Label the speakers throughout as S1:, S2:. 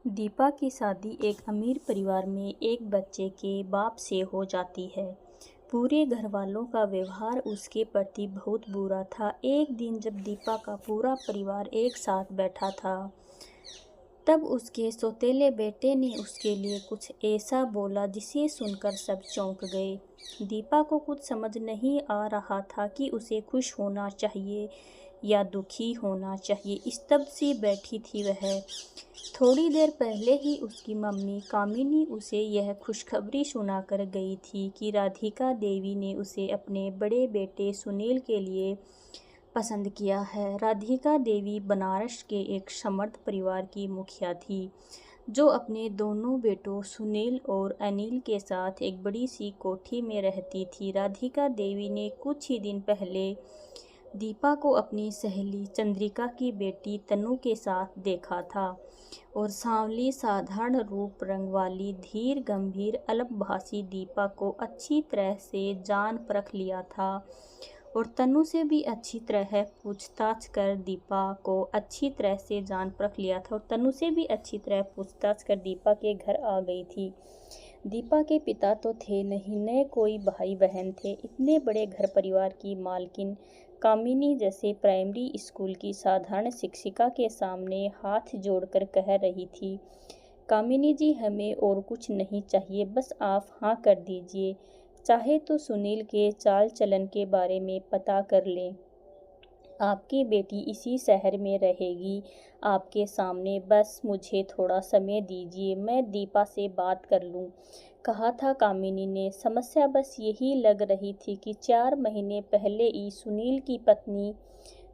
S1: दीपा की शादी एक अमीर परिवार में एक बच्चे के बाप से हो जाती है। पूरे घर वालों का व्यवहार उसके प्रति बहुत बुरा था। एक दिन जब दीपा का पूरा परिवार एक साथ बैठा था, तब उसके सौतेले बेटे ने उसके लिए कुछ ऐसा बोला जिसे सुनकर सब चौंक गए। दीपा को कुछ समझ नहीं आ रहा था कि उसे खुश होना चाहिए या दुखी होना चाहिए। स्तब्ध सी बैठी थी वह। थोड़ी देर पहले ही उसकी मम्मी कामिनी उसे यह खुशखबरी सुनाकर गई थी कि राधिका देवी ने उसे अपने बड़े बेटे सुनील के लिए पसंद किया है। राधिका देवी बनारस के एक समर्थ परिवार की मुखिया थी, जो अपने दोनों बेटों सुनील और अनिल के साथ एक बड़ी सी कोठी में रहती थी। राधिका देवी ने कुछ ही दिन पहले दीपा को अपनी सहेली चंद्रिका की बेटी तनु के साथ देखा था और सांवली साधारण रूप रंग वाली धीर गंभीर अल्पभाषी दीपा को अच्छी तरह से जान परख लिया था और तनु से भी अच्छी तरह पूछताछ कर दीपा को अच्छी तरह से जान परख लिया था और तनु से भी अच्छी तरह पूछताछ कर दीपा के घर आ गई थी। दीपा के पिता तो थे नहीं, न कोई भाई बहन थे। इतने बड़े घर परिवार की मालकिन कामिनी जैसे प्राइमरी स्कूल की साधारण शिक्षिका के सामने हाथ जोड़कर कह रही थी, कामिनी जी, हमें और कुछ नहीं चाहिए, बस आप हाँ कर दीजिए। चाहे तो सुनील के चाल चलन के बारे में पता कर लें। आपकी बेटी इसी शहर में रहेगी आपके सामने, बस मुझे थोड़ा समय दीजिए, मैं दीपा से बात कर लूँ, कहा था कामिनी ने। समस्या बस यही लग रही थी कि 4 महीने पहले ही सुनील की पत्नी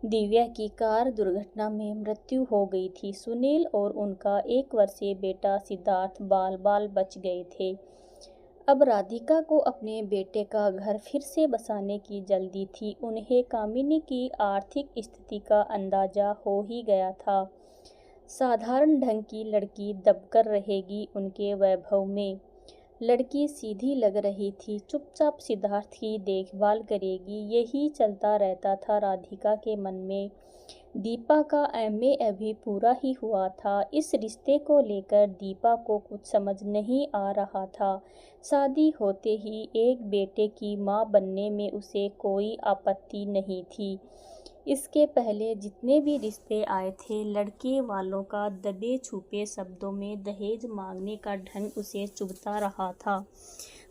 S1: दिव्या की कार दुर्घटना में मृत्यु हो गई थी। सुनील और उनका 1 वर्षीय बेटा सिद्धार्थ बाल बाल बच गए थे। अब राधिका को अपने बेटे का घर फिर से बसाने की जल्दी थी। उन्हें कामिनी की आर्थिक स्थिति का अंदाजा हो ही गया था। साधारण ढंग की लड़की दबकर रहेगी उनके वैभव में। लड़की सीधी लग रही थी, चुपचाप सिद्धार्थ की देखभाल करेगी, यही चलता रहता था राधिका के मन में। दीपा का एमए अभी पूरा ही हुआ था। इस रिश्ते को लेकर दीपा को कुछ समझ नहीं आ रहा था। शादी होते ही एक बेटे की मां बनने में उसे कोई आपत्ति नहीं थी। इसके पहले जितने भी रिश्ते आए थे, लड़के वालों का दबे छुपे शब्दों में दहेज मांगने का ढंग उसे चुभता रहा था।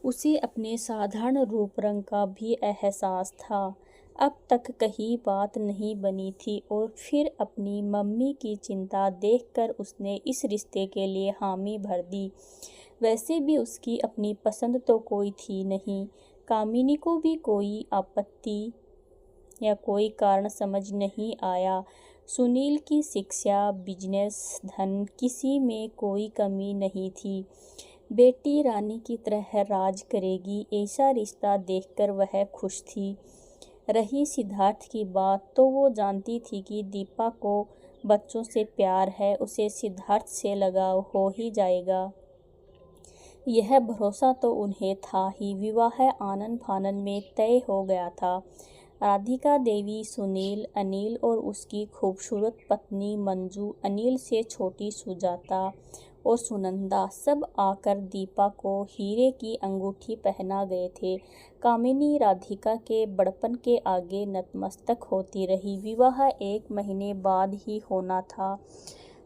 S1: उसे अपने साधारण रूप रंग का भी एहसास था। अब तक कहीं बात नहीं बनी थी और फिर अपनी मम्मी की चिंता देखकर उसने इस रिश्ते के लिए हामी भर दी। वैसे भी उसकी अपनी पसंद तो कोई थी नहीं। कामिनी को भी कोई आपत्ति या कोई कारण समझ नहीं आया। सुनील की शिक्षा, बिजनेस, धन, किसी में कोई कमी नहीं थी। बेटी रानी की तरह राज करेगी, ऐसा रिश्ता देखकर वह खुश थी। रही सिद्धार्थ की बात, तो वो जानती थी कि दीपा को बच्चों से प्यार है, उसे सिद्धार्थ से लगाव हो ही जाएगा। यह भरोसा तो उन्हें था ही। विवाह आनन फानन में तय हो गया था। राधिका देवी, सुनील, अनिल और उसकी खूबसूरत पत्नी मंजू, अनिल से छोटी सुजाता और सुनंदा सब आकर दीपा को हीरे की अंगूठी पहना गए थे। कामिनी राधिका के बड़पन के आगे नतमस्तक होती रही। विवाह 1 महीने बाद ही होना था।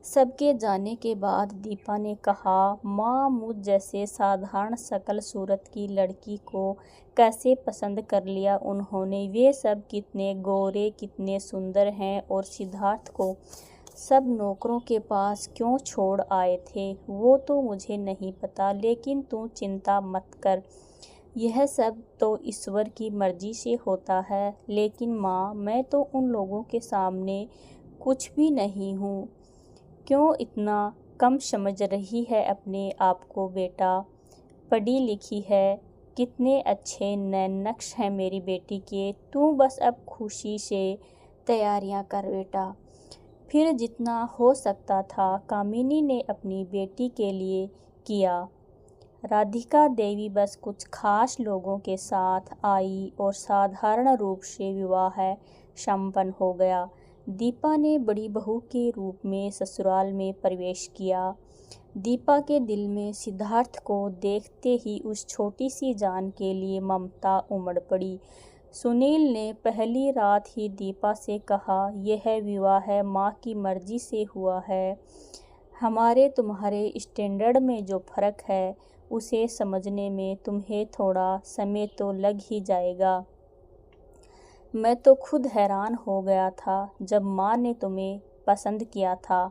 S1: सबके जाने के बाद दीपा ने कहा, माँ, मुझ जैसे साधारण शकल सूरत की लड़की को कैसे पसंद कर लिया उन्होंने। वे सब कितने गोरे, कितने सुंदर हैं, और सिद्धार्थ को सब नौकरों के पास क्यों छोड़ आए थे वो तो मुझे नहीं पता, लेकिन तू चिंता मत कर, यह सब तो ईश्वर की मर्जी से होता है। लेकिन माँ, मैं तो उन लोगों के सामने कुछ भी नहीं हूँ। क्यों इतना कम समझ रही है अपने आप को बेटा? पढ़ी लिखी है, कितने अच्छे नैन नक्श हैं मेरी बेटी के। तू बस अब खुशी से तैयारियां कर बेटा। फिर जितना हो सकता था कामिनी ने अपनी बेटी के लिए किया। राधिका देवी बस कुछ खास लोगों के साथ आई और साधारण रूप से विवाह संपन्न हो गया। दीपा ने बड़ी बहू के रूप में ससुराल में प्रवेश किया। दीपा के दिल में सिद्धार्थ को देखते ही उस छोटी सी जान के लिए ममता उमड़ पड़ी। सुनील ने पहली रात ही दीपा से कहा, यह विवाह माँ की मर्जी से हुआ है। हमारे तुम्हारे स्टैंडर्ड में जो फ़र्क है उसे समझने में तुम्हें थोड़ा समय तो लग ही जाएगा। मैं तो खुद हैरान हो गया था जब माँ ने तुम्हें पसंद किया था।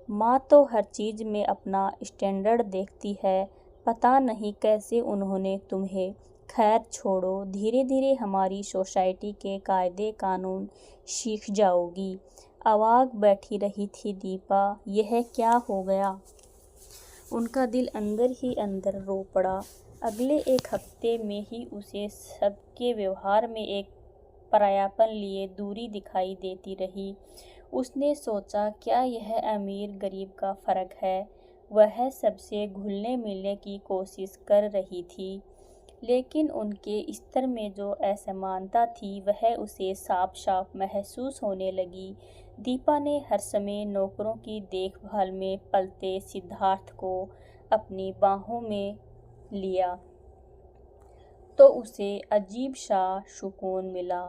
S1: माँ तो हर चीज़ में अपना स्टैंडर्ड देखती है, पता नहीं कैसे उन्होंने तुम्हें। खैर छोड़ो, धीरे धीरे हमारी सोसाइटी के कायदे कानून सीख जाओगी। अवाक बैठी रही थी दीपा, यह क्या हो गया? उनका दिल अंदर ही अंदर रो पड़ा। अगले एक हफ्ते में ही उसे सबके व्यवहार में एक परायापन लिए दूरी दिखाई देती रही। उसने सोचा, क्या यह अमीर गरीब का फ़र्क है? वह सबसे घुलने मिलने की कोशिश कर रही थी, लेकिन उनके स्तर में जो असमानता थी वह उसे साफ साफ महसूस होने लगी। दीपा ने हर समय नौकरों की देखभाल में पलते सिद्धार्थ को अपनी बाहों में लिया तो उसे अजीब सा सुकून मिला।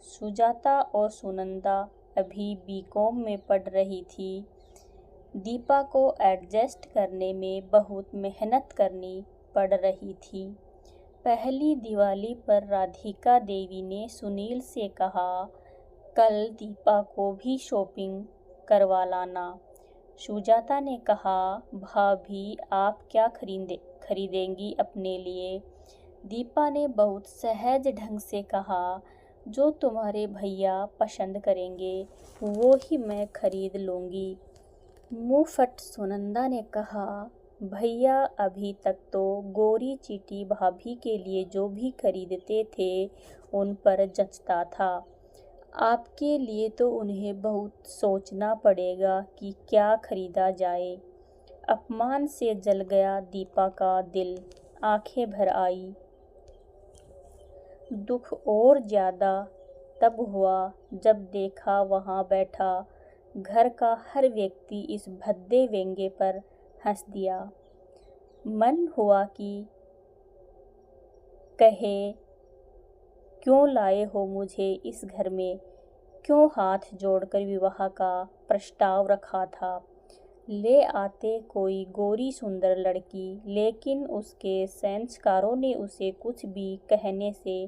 S1: सुजाता और सुनंदा अभी बीकॉम में पढ़ रही थी। दीपा को एडजस्ट करने में बहुत मेहनत करनी पड़ रही थी। पहली दिवाली पर राधिका देवी ने सुनील से कहा, कल दीपा को भी शॉपिंग करवा लाना। सुजाता ने कहा, भाभी आप क्या खरीदेंगी अपने लिए? दीपा ने बहुत सहज ढंग से कहा, जो तुम्हारे भैया पसंद करेंगे वो ही मैं खरीद लूँगी। मुँह फट सुनंदा ने कहा, भैया अभी तक तो गोरी चीटी भाभी के लिए जो भी खरीदते थे उन पर जचता था। आपके लिए तो उन्हें बहुत सोचना पड़ेगा कि क्या खरीदा जाए। अपमान से जल गया दीपा का दिल, आंखें भर आई। दुख और ज़्यादा तब हुआ जब देखा वहाँ बैठा घर का हर व्यक्ति इस भद्दे व्यंग्य पर हंस दिया। मन हुआ कि कहे, क्यों लाए हो मुझे इस घर में? क्यों हाथ जोड़कर विवाह का प्रस्ताव रखा था? ले आते कोई गोरी सुंदर लड़की, लेकिन उसके संस्कारों ने उसे कुछ भी कहने से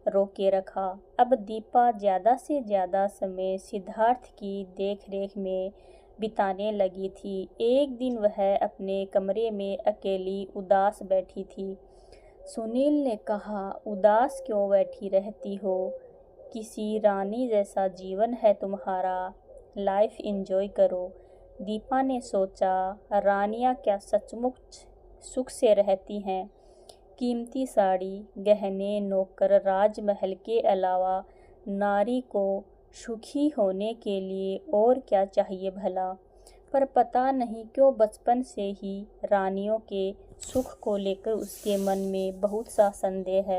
S1: रोके रखा। अब दीपा ज़्यादा से ज़्यादा समय सिद्धार्थ की देखरेख में बिताने लगी थी। एक दिन वह अपने कमरे में अकेली उदास बैठी थी। सुनील ने कहा, उदास क्यों बैठी रहती हो? किसी रानी जैसा जीवन है तुम्हारा, लाइफ एंजॉय करो। दीपा ने सोचा, रानियां क्या सचमुच सुख से रहती हैं? कीमती साड़ी, गहने, नौकर, राजमहल के अलावा नारी को सुखी होने के लिए और क्या चाहिए भला? पर पता नहीं क्यों बचपन से ही रानियों के सुख को लेकर उसके मन में बहुत सा संदेह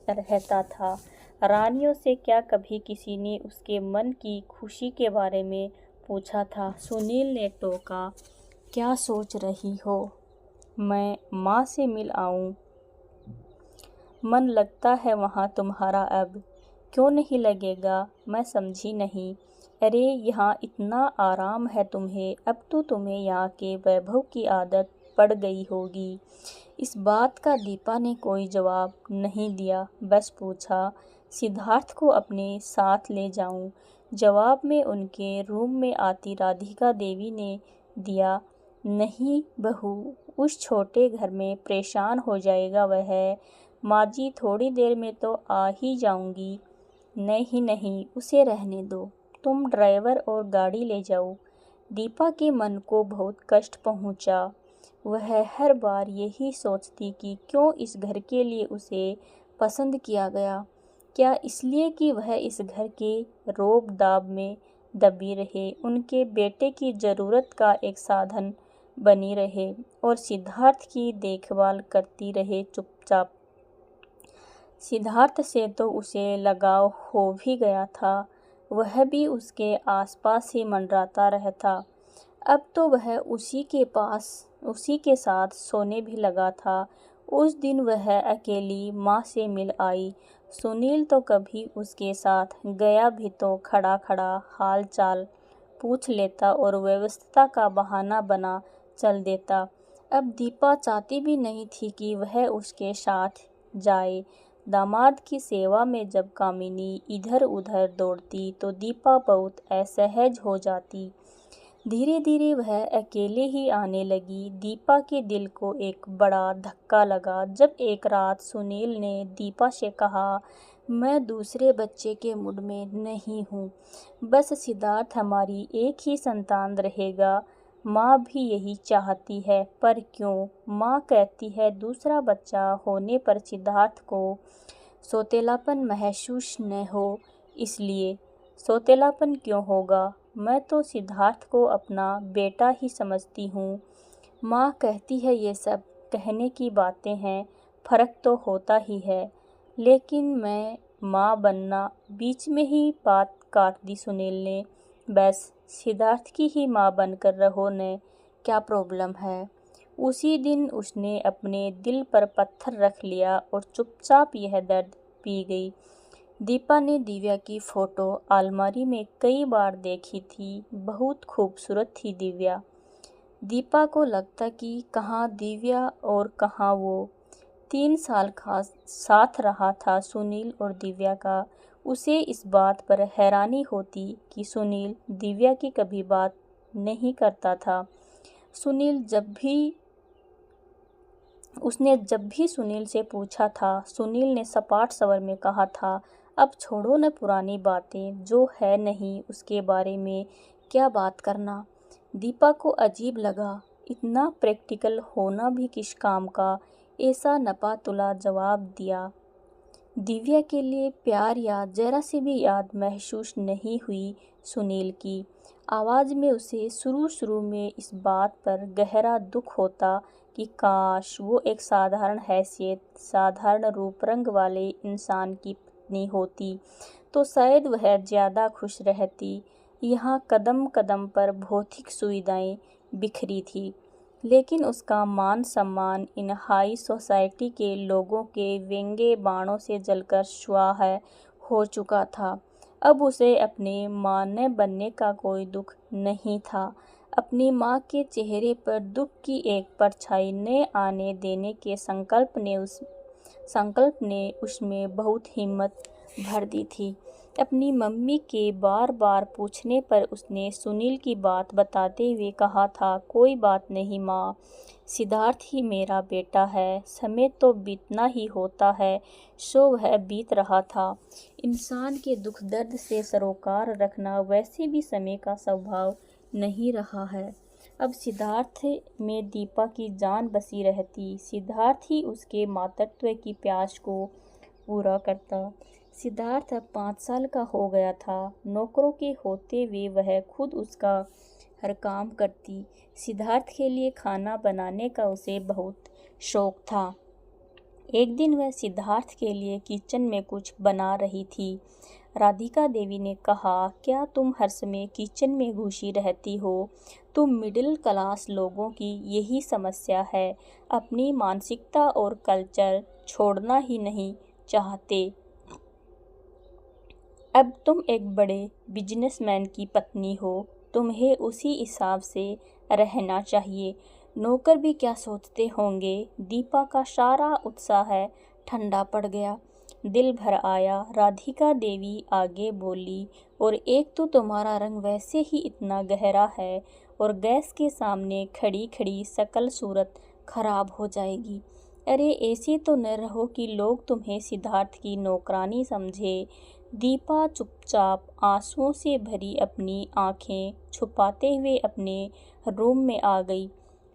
S1: रहता था। रानियों से क्या कभी किसी ने उसके मन की खुशी के बारे में पूछा था? सुनील ने टोका, क्या सोच रही हो? मैं माँ से मिल आऊँ? मन लगता है वहाँ तुम्हारा अब? क्यों नहीं लगेगा? मैं समझी नहीं। अरे यहाँ इतना आराम है तुम्हें, अब तो तुम्हें यहाँ के वैभव की आदत पड़ गई होगी। इस बात का दीपा ने कोई जवाब नहीं दिया, बस पूछा, सिद्धार्थ को अपने साथ ले जाऊं? जवाब में उनके रूम में आती राधिका देवी ने दिया, नहीं बहू, उस छोटे घर में परेशान हो जाएगा वह। माँ जी थोड़ी देर में तो आ ही जाऊंगी। नहीं नहीं, उसे रहने दो, तुम ड्राइवर और गाड़ी ले जाओ। दीपा के मन को बहुत कष्ट पहुंचा। वह हर बार यही सोचती कि क्यों इस घर के लिए उसे पसंद किया गया। क्या इसलिए कि वह इस घर के रोब दाब में दबी रहे, उनके बेटे की ज़रूरत का एक साधन बनी रहे और सिद्धार्थ की देखभाल करती रहे चुपचाप। सिद्धार्थ से तो उसे लगाव हो भी गया था। वह भी उसके आसपास ही मंडराता रहता। अब तो वह उसी के साथ सोने भी लगा था। उस दिन वह अकेली माँ से मिल आई। सुनील तो कभी उसके साथ गया भी तो खड़ा खड़ा हाल चाल पूछ लेता और व्यवस्था का बहाना बना चल देता। अब दीपा चाहती भी नहीं थी कि वह उसके साथ जाए। दामाद की सेवा में जब कामिनी इधर उधर दौड़ती तो दीपा बहुत असहज हो जाती। धीरे धीरे वह अकेले ही आने लगी। दीपा के दिल को एक बड़ा धक्का लगा जब एक रात सुनील ने दीपा से कहा, मैं दूसरे बच्चे के मूड में नहीं हूँ, बस सिद्धार्थ हमारी एक ही संतान रहेगा। माँ भी यही चाहती है, पर क्यों? माँ कहती है दूसरा बच्चा होने पर सिद्धार्थ को सौतेलापन महसूस न हो, इसलिए। सौतेलापन क्यों होगा? मैं तो सिद्धार्थ को अपना बेटा ही समझती हूँ। माँ कहती है ये सब कहने की बातें हैं, फ़र्क तो होता ही है। लेकिन मैं माँ बनना, बीच में ही बात काट दी सुनील ने। बस सिद्धार्थ की ही माँ बनकर रहो न, क्या प्रॉब्लम है? उसी दिन उसने अपने दिल पर पत्थर रख लिया और चुपचाप यह दर्द पी गई। दीपा ने दिव्या की फ़ोटो अलमारी में कई बार देखी थी। बहुत खूबसूरत थी दिव्या। दीपा को लगता कि कहाँ दिव्या और कहाँ वो। 3 साल का साथ रहा था सुनील और दिव्या का। उसे इस बात पर हैरानी होती कि सुनील दिव्या की कभी बात नहीं करता था। उसने जब भी सुनील से पूछा था, सुनील ने सपाट स्वर में कहा था, अब छोड़ो न पुरानी बातें, जो है नहीं उसके बारे में क्या बात करना। दीपा को अजीब लगा, इतना प्रैक्टिकल होना भी किस काम का। ऐसा नपा तुला जवाब दिया। दिव्या के लिए प्यार या जरा सी भी याद महसूस नहीं हुई सुनील की। आवाज़ में उसे शुरू में इस बात पर गहरा दुख होता कि काश वो एक साधारण हैसियत, साधारण रूप रंग वाले इंसान की पत्नी होती, तो शायद वह ज़्यादा खुश रहती। यहाँ कदम कदम पर भौतिक सुविधाएं बिखरी थी, लेकिन उसका मान सम्मान इन हाई सोसाइटी के लोगों के व्यंग्य बाणों से जलकर स्वाह हो चुका था। अब उसे अपने मां न बनने का कोई दुख नहीं था। अपनी मां के चेहरे पर दुख की एक परछाई न आने देने के संकल्प ने उसमें बहुत हिम्मत भर दी थी। अपनी मम्मी के बार बार पूछने पर उसने सुनील की बात बताते हुए कहा था, कोई बात नहीं माँ, सिद्धार्थ ही मेरा बेटा है, समय तो बीतना ही होता है। सो वह बीत रहा था। इंसान के दुख दर्द से सरोकार रखना वैसे भी समय का स्वभाव नहीं रहा है। अब सिद्धार्थ में दीपा की जान बसी रहती। सिद्धार्थ ही उसके मातृत्व की प्यास को पूरा करता। सिद्धार्थ अब 5 साल का हो गया था। नौकरों के होते हुए वह खुद उसका हर काम करती। सिद्धार्थ के लिए खाना बनाने का उसे बहुत शौक था। एक दिन वह सिद्धार्थ के लिए किचन में कुछ बना रही थी। राधिका देवी ने कहा, क्या तुम हर समय किचन में घुसी रहती हो? तुम मिडिल क्लास लोगों की यही समस्या है, अपनी मानसिकता और कल्चर छोड़ना ही नहीं चाहते। अब तुम एक बड़े बिजनेसमैन की पत्नी हो, तुम्हें उसी हिसाब से रहना चाहिए। नौकर भी क्या सोचते होंगे? दीपा का सारा उत्साह ठंडा पड़ गया। दिल भर आया। राधिका देवी आगे बोली, और एक तो तुम्हारा रंग वैसे ही इतना गहरा है, और गैस के सामने खड़ी खड़ी शकल सूरत खराब हो जाएगी। अरे ऐसे तो न रहो कि लोग तुम्हें सिद्धार्थ की नौकरानी समझे। दीपा चुपचाप आंसुओं से भरी अपनी आंखें छुपाते हुए अपने रूम में आ गई।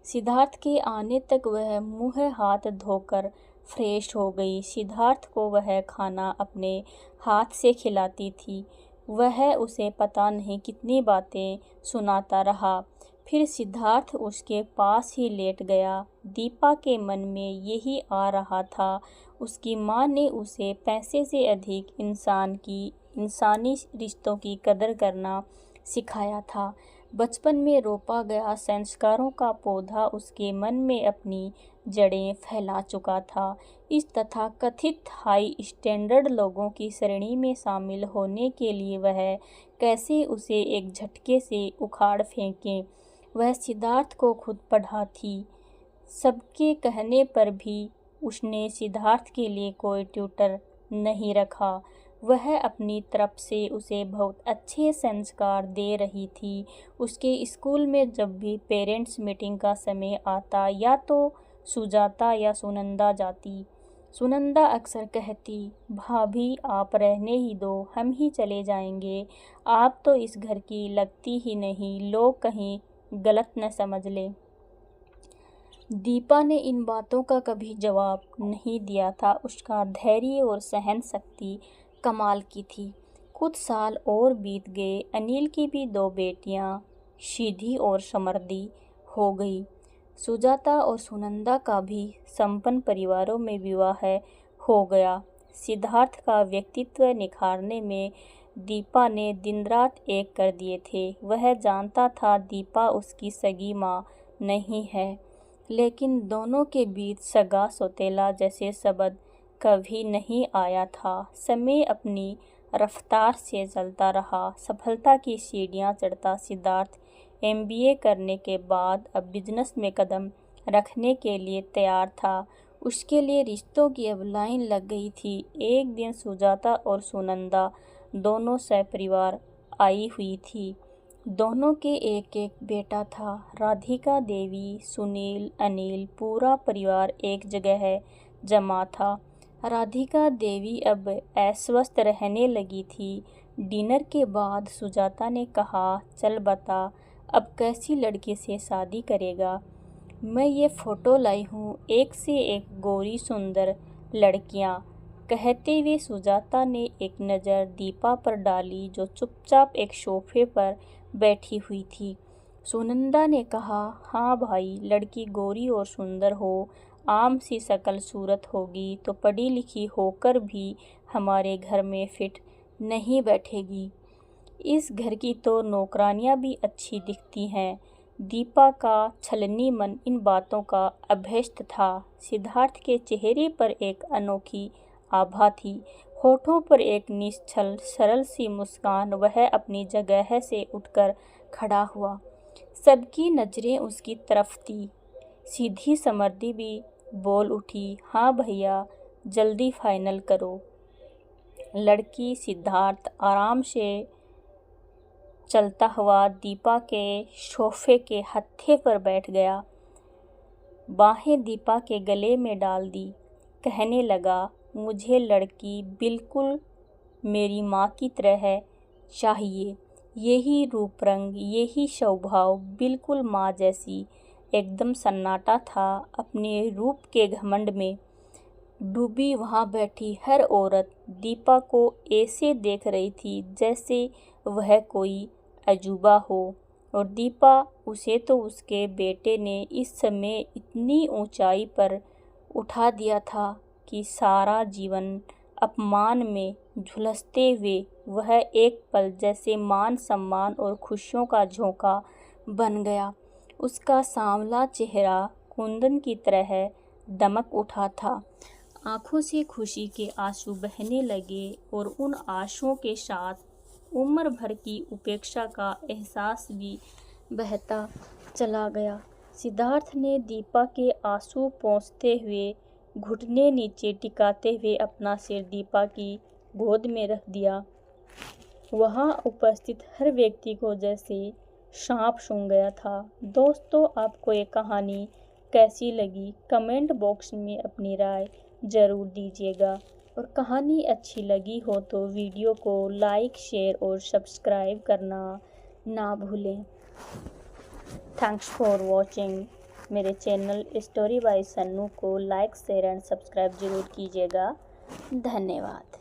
S1: सिद्धार्थ के आने तक वह मुंह हाथ धोकर फ्रेश हो गई। सिद्धार्थ को वह खाना अपने हाथ से खिलाती थी। वह उसे पता नहीं कितनी बातें सुनाता रहा। फिर सिद्धार्थ उसके पास ही लेट गया। दीपा के मन में यही आ रहा था, उसकी माँ ने उसे पैसे से अधिक इंसान की इंसानी रिश्तों की कदर करना सिखाया था। बचपन में रोपा गया संस्कारों का पौधा उसके मन में अपनी जड़ें फैला चुका था। इस तथाकथित हाई स्टैंडर्ड लोगों की श्रेणी में शामिल होने के लिए वह कैसे उसे एक झटके से उखाड़ फेंके। वह सिद्धार्थ को खुद पढ़ा थी। सबके कहने पर भी उसने सिद्धार्थ के लिए कोई ट्यूटर नहीं रखा। वह अपनी तरफ से उसे बहुत अच्छे संस्कार दे रही थी। उसके स्कूल में जब भी पेरेंट्स मीटिंग का समय आता या तो सुजाता या सुनंदा जाती। सुनंदा अक्सर कहती, भाभी आप रहने ही दो, हम ही चले जाएंगे। आप तो इस घर की लगती ही नहीं, लोग कहीं गलत न समझ ले। दीपा ने इन बातों का कभी जवाब नहीं दिया था। उसका धैर्य और सहन शक्ति कमाल की थी। कुछ साल और बीत गए। अनिल की भी 2 बेटियां सीधी और समृद्धि हो गई। सुजाता और सुनंदा का भी संपन्न परिवारों में विवाह हो गया। सिद्धार्थ का व्यक्तित्व निखारने में दीपा ने दिन रात एक कर दिए थे। वह जानता था दीपा उसकी सगी माँ नहीं है, लेकिन दोनों के बीच सगा सौतेला जैसे शब्द कभी नहीं आया था। समय अपनी रफ्तार से चलता रहा। सफलता की सीढ़ियाँ चढ़ता सिद्धार्थ MBA करने के बाद अब बिजनेस में कदम रखने के लिए तैयार था। उसके लिए रिश्तों की अब लाइन लग गई थी। एक दिन सुजाता और सुनंदा दोनों सपरिवार आई हुई थी। दोनों के एक एक बेटा था। राधिका देवी, सुनील, अनिल, पूरा परिवार एक जगह जमा था। राधिका देवी अब अस्वस्थ रहने लगी थी। डिनर के बाद सुजाता ने कहा, चल बता अब कैसी लड़की से शादी करेगा। मैं ये फ़ोटो लाई हूँ, एक से एक गोरी सुंदर लड़कियाँ। कहते हुए सुजाता ने एक नज़र दीपा पर डाली जो चुपचाप एक सोफे पर बैठी हुई थी। सुनंदा ने कहा, हाँ भाई, लड़की गोरी और सुंदर हो, आम सी शक्ल सूरत होगी तो पढ़ी लिखी होकर भी हमारे घर में फिट नहीं बैठेगी। इस घर की तो नौकरानियाँ भी अच्छी दिखती हैं। दीपा का छलनी मन इन बातों का अभ्यस्त था। सिद्धार्थ के चेहरे पर एक अनोखी आभा थी, होठों पर एक निश्चल सरल सी मुस्कान। वह अपनी जगह से उठकर खड़ा हुआ। सबकी नज़रें उसकी तरफ थी। सीधी समृद्धि भी बोल उठी, हाँ भैया, जल्दी फाइनल करो। लड़की सिद्धार्थ आराम से चलता हुआ दीपा के सोफे के हत्थे पर बैठ गया। बाहें दीपा के गले में डाल दी। कहने लगा, मुझे लड़की बिल्कुल मेरी माँ की तरह चाहिए। यही रूप रंग, यही स्वभाव, बिल्कुल माँ जैसी। एकदम सन्नाटा था। अपने रूप के घमंड में डूबी वहाँ बैठी हर औरत दीपा को ऐसे देख रही थी जैसे वह कोई अजूबा हो। और दीपा, उसे तो उसके बेटे ने इस समय इतनी ऊंचाई पर उठा दिया था कि सारा जीवन अपमान में झुलसते हुए वह एक पल जैसे मान सम्मान और खुशियों का झोंका बन गया। उसका सांवला चेहरा कुंदन की तरह दमक उठा था। आंखों से खुशी के आंसू बहने लगे और उन आंसुओं के साथ उम्र भर की उपेक्षा का एहसास भी बहता चला गया। सिद्धार्थ ने दीपा के आंसू पोंछते हुए घुटने नीचे टिकाते हुए अपना सिर दीपा की गोद में रख दिया। वहाँ उपस्थित हर व्यक्ति को जैसे सांप सूंघ गया था। दोस्तों, आपको ये कहानी कैसी लगी? कमेंट बॉक्स में अपनी राय ज़रूर दीजिएगा। और कहानी अच्छी लगी हो तो वीडियो को लाइक, शेयर और सब्सक्राइब करना ना भूलें। Thanks for watching. मेरे चैनल स्टोरी बाय सन्नू को लाइक, शेयर एंड सब्सक्राइब ज़रूर कीजिएगा। धन्यवाद।